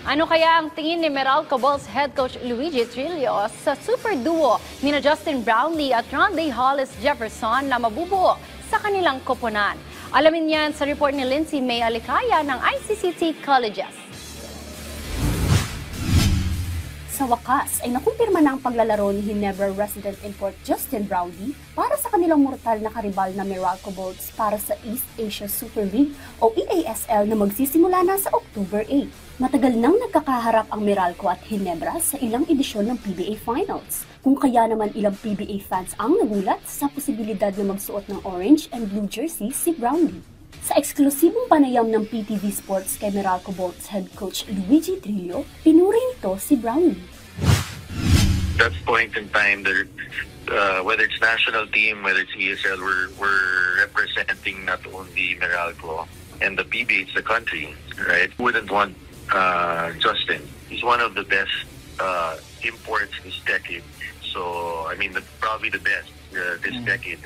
Ano kaya ang tingin ni Meralco Bulls head coach Luigi Trillo sa super duo ni Justin Brownlee at Rondae Hollis Jefferson na mabubuo sa kanilang koponan? Alamin yan sa report ni Lindsay May Alicaya ng ICCT Colleges. Sa wakas ay nakumpirma na ang paglalaro ni Ginebra resident import Justin Brownlee para sa kanilang mortal na karibal na Meralco Bulls para sa East Asia Super League o EASL na magsisimula na sa October 8. Matagal nang nagkakaharap ang Meralco at Ginebra sa ilang edisyon ng PBA Finals, kung kaya naman ilang PBA fans ang nagulat sa posibilidad na magsuot ng orange and blue jersey si Brownlee. Sa eksklusibong panayam ng PTV Sports kay Meralco Bulls head coach Luigi Trillo, pinuri nito si Brownlee. That point in time, whether it's national team, whether it's ESL, we're representing not only Meralco and the PBA, it's the country, right? Who wouldn't want Justin? He's one of the best imports this decade. So, I mean, probably the best this decade.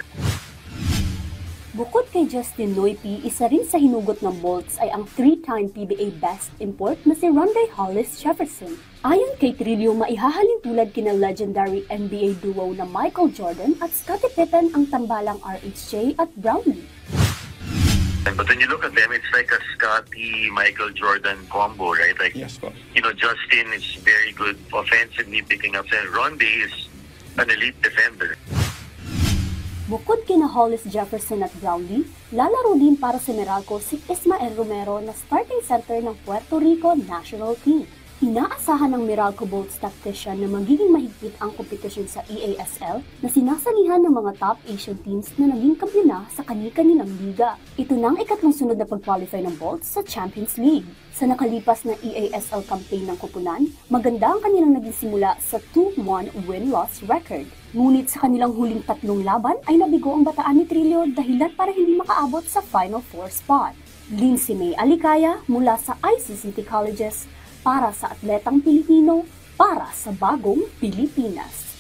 Bukod kay Justin Noypi, isa rin sa hinugot ng Bolts ay ang 3-time PBA Best Import na si Rondae Hollis Jefferson. Ayon kay Trillo, maihahalin tulad kina legendary NBA duo na Michael Jordan at Scottie Pippen ang tambalang RHJ at Brownlee. But when you look at them, it's like a Scottie, Michael Jordan combo, right? Like, yes, Justin is very good offensively picking up, and Rondae is an elite defender. Bukod kina Hollis Jefferson at Brownlee, lalaro din para sa Meralco si Ismael Romero na starting center ng Puerto Rico national team. Inaasahan ng Meralco Bolts tactician na magiging mahigpit ang kompetisyon sa EASL na sinasalihan ng mga top Asian teams na naging kampiyon na sa kani-kanilang liga. Ito na ang ikatlong sunod na pag-qualify ng Bolts sa Champions League. Sa nakalipas na EASL campaign ng koponan, maganda ang kanilang naging simula sa 2-1 win-loss record. Ngunit sa kanilang huling tatlong laban ay nabigo ang bataan ni Trillo dahilan para hindi makaabot sa Final Four spot. Lindsay May Alicaya mula sa ICCT Colleges para sa atletang Pilipino, para sa bagong Pilipinas.